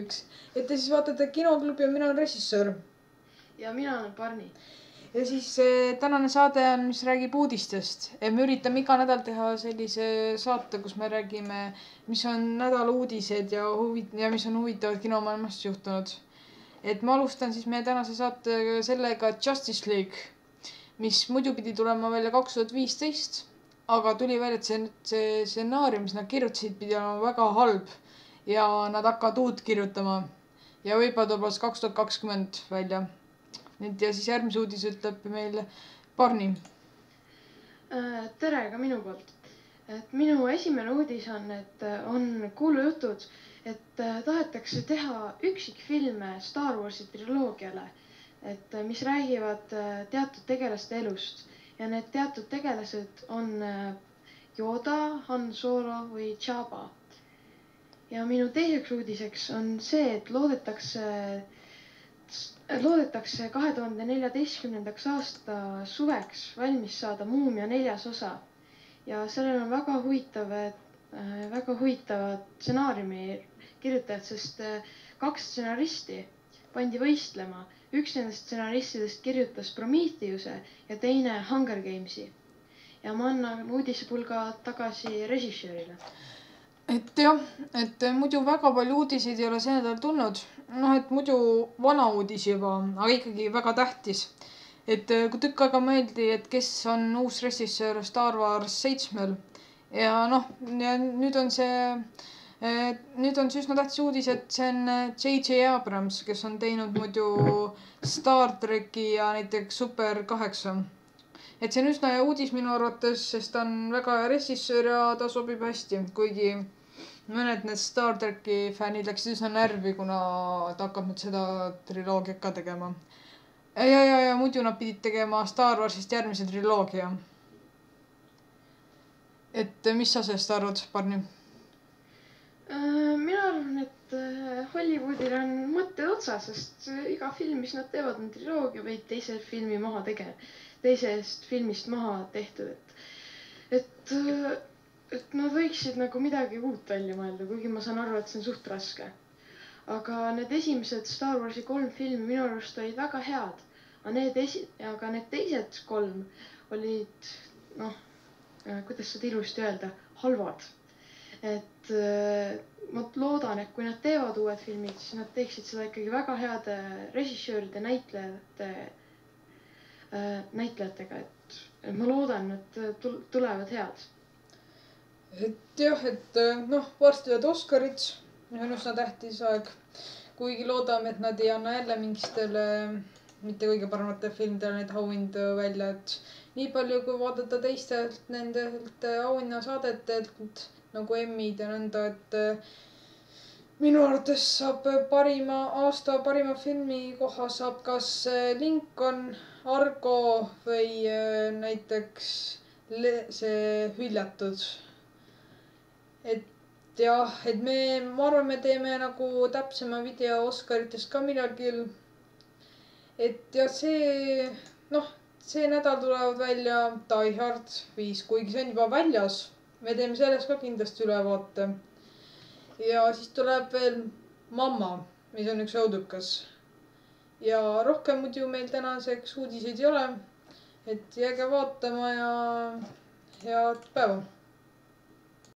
üks. Et te siis vaatate Kinoklubi ja mina olen režissöör. Ja mina olen Barni. Ja siis tänane saade on, mis räägib uudistest. Me üritame iga nädal teha sellise saate, kus me räägime, mis on nädala uudised ja mis on huvitavad kinomaailmast juhtunud. Et ma alustan siis meie tänase saate sellega Justice League, mis muidu pidi tulema välja 2015, aga tuli välja, et see stsenaarium, mis nad kirjutasid, pidi olema väga halb ja nad hakkavad uut kirjutama ja võib-olla tuleb 2020 välja. Ja siis järgmise uudis ütleb meile Barni. Tere ka minu poolt. Et minu esimene uudis on, et on kuulujutud, et tahetakse teha üksikfilme Star Warsi triloogiale, et mis räägivad teatud tegelaste elust. Ja need teatud tegelased on Yoda, Han Solo või Jabba. Ja minu teiseks uudiseks on see, et loodetakse 2014. aasta suveks valmis saada Muumia 4. osa. Ja sellel on väga huvitavad stsenaariumi kirjutajad, sest 2 stsenaristi pandi võistlema. Üks nendest stsenaristidest kirjutas Prometheuse ja teine Hunger Gamesi. Ja ma annan uudisepulga tagasi režissöörile. Et jah, et muidu väga palju uudiseid ei ole see nädal tulnud. Et muidu vana uudis juba, aga ikkagi väga tähtis. Et kui tükk aega mõeldi, et kes on uus režissöör Star Wars 7. Ja nüüd on see üsna tähtis uudis, et see on J.J. Abrams, kes on teinud muidu Star Treki ja näiteks Super 8. Et see on üsna hea uudis minu arvates, sest ta on väga hea režissöör ja ta sobib hästi, kuigi mõned need Star Treki fännid läksid üsna närvi, kuna ta hakkab nüüd seda triloogiat ka tegema. Ja muidu nad pidid tegema Star Warsist järgmise triloogia. Et mis sa sellest arvad, Barni? Mina arvan, et Hollywoodil on mõtted otsa, sest iga film, mis nad teevad, on triloogia või teisest filmist maha tehtud. Et nad võiksid nagu midagi uut välja mõelda, kuigi ma saan aru, et see on suht raske. Aga need esimesed Star Warsi 3 filmi minu arust olid väga head. Aga need teised 3 olid, kuidas seda ilusti öelda, halvad. Et ma loodan, et kui nad teevad uued filmid, siis nad teeksid seda ikkagi väga heade režissööride näitlejatega. Et ma loodan, et tulevad head. Et jah, et varsti võid Oscarid, on üsna tähtis aeg. Kuigi loodame, et nad ei anna jälle mingistele mitte kõige parematele filmidele neid auhindu välja. Et nii palju, kui vaadata teistelt nendelt auhinnasaadetelt nagu Emmid ja nõnda, et minu arvates saab aasta parima filmi koha saab kas Lincoln, Argo või näiteks see Hüljatud. Et jah, et ma arvan, me teeme nagu täpsema video Oscaritest ka millalgi. Et ja see nädal tulevad välja Die Hard 5, kuigi see on juba väljas. Me teeme sellest ka kindlasti ülevaate. Ja siis tuleb veel Mamma, mis on üks õudukas. Ja rohkem muidu meil tänaseks uudiseid ei ole. Et jääge vaatama ja head päeva!